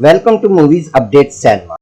Welcome to movies update सैलमा।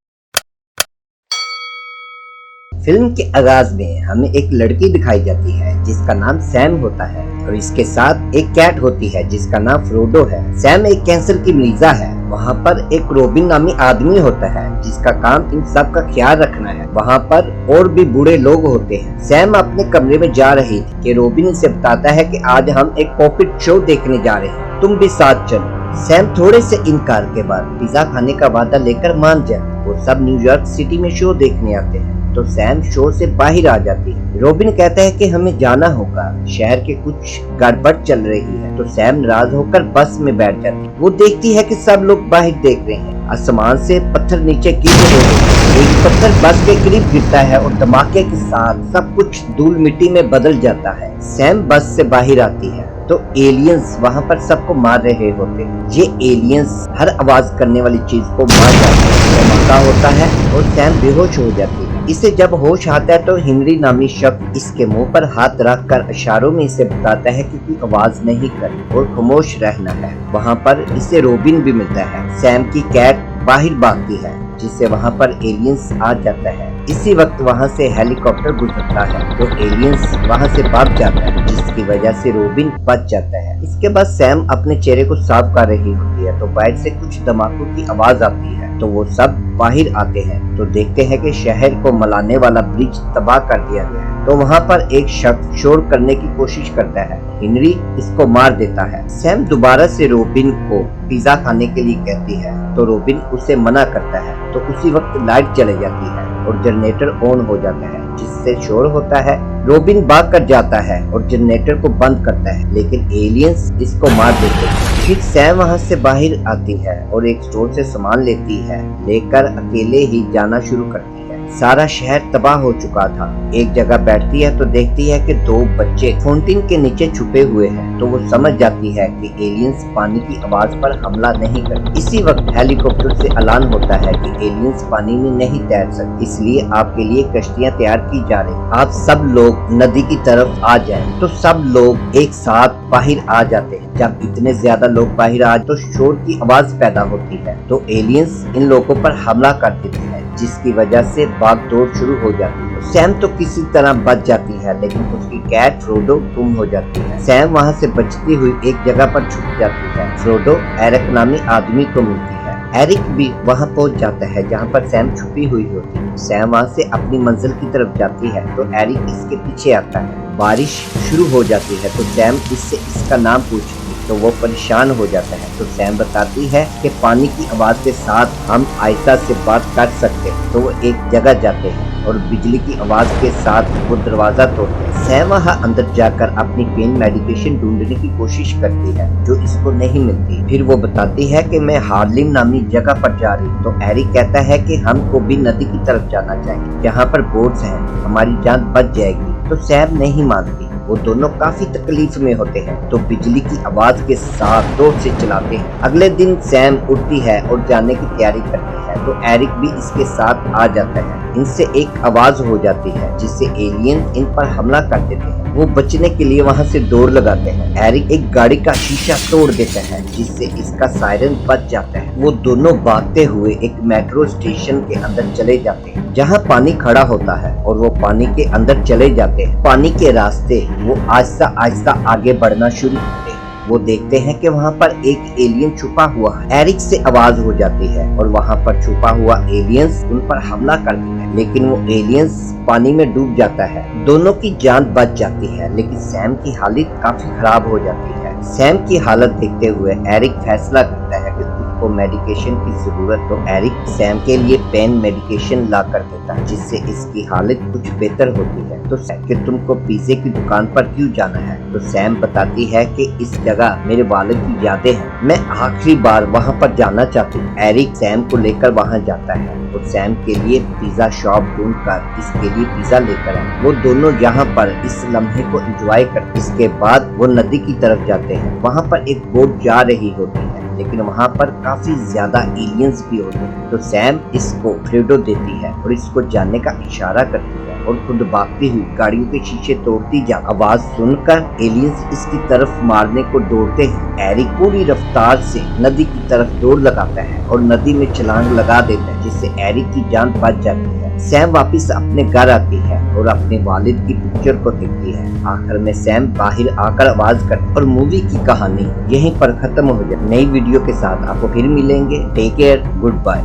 Film के आगाज में हमें एक लड़की दिखाई जाती है जिसका नाम सैम होता है और इसके साथ एक कैट होती है जिसका नाम फ्रोडो है। सैम एक कैंसर की मरीजा है। वहाँ पर एक रोबिन नामी आदमी होता है जिसका काम इन सब का ख्याल रखना है। वहाँ पर और भी बूढ़े लोग होते हैं। सैम अपने कमरे में जा रही थी कि रोबिन से बताता है कि आज हम एक पॉपिट शो देखने जा रहे हैं, तुम भी साथ चलो। सैम थोड़े से इनकार के बाद पिज्जा खाने का वादा लेकर मान जाती। वो सब न्यूयॉर्क सिटी में शो देखने आते हैं तो सैम शो से बाहर आ जाती है। रोबिन कहता है कि हमें जाना होगा, शहर के कुछ गड़बड़ चल रही है। तो सैम नाराज होकर बस में बैठ जाती है। वो देखती है कि सब लोग बाहर देख रहे हैं। आसमान से पत्थर नीचे गिर रहे हैं। एक पत्थर बस के करीब गिरता है और धमाके के साथ सब कुछ धूल मिट्टी में बदल जाता है। सैम बस से बाहर आती है तो एलियंस वहाँ पर सबको मार रहे होते हैं। ये एलियंस हर आवाज करने वाली चीज को मार जाते हैं। धमाका होता है और सैम बेहोश हो जाती है। इसे जब होश आता है तो हेनरी नामी शख्स इसके मुंह पर हाथ रखकर इशारों में इसे बताता है कि कोई आवाज नहीं करनी और खामोश रहना है। वहाँ पर इसे रोबिन भी मिलता है। सैम की कैट बाहर भागती है जिससे वहाँ पर एलियंस आ जाता है। इसी वक्त वहाँ से हेलीकॉप्टर गुजरता है तो एलियंस वहाँ से भाग जाता है जिसकी वजह से रोबिन बच जाता है। इसके बाद सैम अपने चेहरे को साफ कर रही होती है तो बाहर से कुछ धमाकों की आवाज आती है तो वो सब बाहर आते हैं तो देखते हैं कि शहर को मिलाने वाला ब्रिज तबाह कर दिया गया है। तो वहाँ पर एक शख्स शोर करने की कोशिश करता है। हेनरी इसको मार देता है। सैम दोबारा से रोबिन को पिज्जा खाने के लिए कहती है तो रोबिन उसे मना करता है। तो उसी वक्त लाइट चली जाती है और जनरेटर ऑन हो जाता है जिससे शोर होता है। रोबिन भाग कर जाता है और जनरेटर को बंद करता है लेकिन एलियंस इसको मार देते हैं। फिर सैम वहाँ से बाहर आती है और एक स्टोर से सामान लेती है, लेकर अकेले ही जाना शुरू करती है। सारा शहर तबाह हो चुका था। एक जगह बैठती है तो देखती है कि दो बच्चे फाउंटेन के नीचे छुपे हुए हैं तो वो समझ जाती है कि एलियंस पानी की आवाज पर हमला नहीं करते। इसी वक्त हेलीकॉप्टर से ऐलान होता है कि एलियंस पानी में नहीं तैर सकते, इसलिए आपके लिए कश्तियां तैयार की जा रही। आप सब लोग नदी की तरफ आ जाएं। तो सब लोग एक साथ बाहर आ जाते हैं। जब इतने ज्यादा लोग बाहर आ तो शोर की आवाज पैदा होती है तो एलियंस इन लोगों पर हमला कर देते हैं जिसकी वजह से भागदौड़ शुरू हो जाती है। सैम तो किसी तरह बच जाती है लेकिन उसकी कैट फ्रोडो गुम हो जाती है। सैम वहाँ से बचती हुई एक जगह पर छुप जाती है। फ्रोडो एरिक नामी आदमी को मिलती है। एरिक भी वहाँ पहुँच जाता है जहाँ पर सैम छुपी हुई होती है। सैम वहाँ से अपनी मंजिल की तरफ जाती है तो एरिक इसके पीछे आता है। बारिश शुरू हो जाती है तो सैम इससे इसका नाम पूछती है तो वो परेशान हो जाता है। तो सैम बताती है कि पानी की आवाज के साथ हम आयशा से बात कर सकते हैं। तो वो एक जगह जाते हैं और बिजली की आवाज के साथ वो दरवाजा तोड़ते हैं। सैम वहाँ अंदर जाकर अपनी पेन मेडिकेशन ढूंढने की कोशिश करती है जो इसको नहीं मिलती। फिर वो बताती है कि मैं हार्लिम नामी जगह पर जा रही। तो एरिक कहता है कि हमको भी नदी की तरफ जाना चाहिए, जहाँ पर बोट्स हैं, हमारी जान बच जाएगी। तो सैम नहीं मानती। वो दोनों काफी तकलीफ में होते हैं तो बिजली की आवाज के साथ जोर से चलाते हैं। अगले दिन सैम उठती है और जाने की तैयारी करती है तो एरिक भी इसके साथ आ जाता है। इनसे एक आवाज हो जाती है जिससे एलियन इन पर हमला कर देते हैं। वो बचने के लिए वहाँ से दौड़ लगाते हैं। एरिक एक गाड़ी का शीशा तोड़ देता है जिससे इसका सायरन बच जाता है। वो दोनों भागते हुए एक मेट्रो स्टेशन के अंदर चले जाते हैं जहाँ पानी खड़ा होता है और वो पानी के अंदर चले जाते हैं। पानी के रास्ते वो आहिस्ता आहिस्ता आगे बढ़ना शुरू करते हैं। वो देखते हैं कि वहाँ पर एक एलियन छुपा हुआ है। एरिक से आवाज हो जाती है और वहाँ पर छुपा हुआ एलियंस उन पर हमला करती है लेकिन वो एलियंस पानी में डूब जाता है। दोनों की जान बच जाती है लेकिन सैम की हालत काफी खराब हो जाती है। सैम की हालत देखते हुए एरिक फैसला करता है कि उसको मेडिकेशन की जरूरत। तो एरिक सैम के लिए पेन मेडिकेशन ला कर देता है जिससे इसकी हालत कुछ बेहतर होती है। तो सैम कि तुमको पिज्जे की दुकान पर क्यों जाना है? तो सैम बताती है कि इस जगह मेरे वालिद की यादें हैं, मैं आखिरी बार वहाँ पर जाना चाहती हूँ। एरिक सैम को लेकर वहाँ जाता है और सैम के लिए पिज्जा शॉप ढूंढकर इसके लिए पिज्जा लेकर आए। वो दोनों यहाँ पर इस लम्हे को एंजॉय करते। इसके बाद वो नदी की तरफ जाते हैं। वहाँ पर एक बोट जा रही होती है लेकिन वहाँ पर काफी ज्यादा एलियंस भी होते हैं। तो सैम इसको फ्रोडो देती है और इसको जानने का इशारा करती है और खुद भागती हुई गाड़ियों के शीशे तोड़ती जा। आवाज सुनकर एलियंस इसकी तरफ मारने को दौड़ते हैं। एरिक पूरी रफ्तार से नदी की तरफ दौड़ लगाता है और नदी में छलांग लगा देता है, जिससे एरिक की जान बच जाती है। सैम वापस अपने घर आती है और अपने वालिद की पिक्चर को देखती है। आखिर में सैम बाहर आकर आवाज करता और मूवी की कहानी यहीं पर खत्म हो जाती है। नई वीडियो के साथ आपको फिर मिलेंगे। Take care, good bye.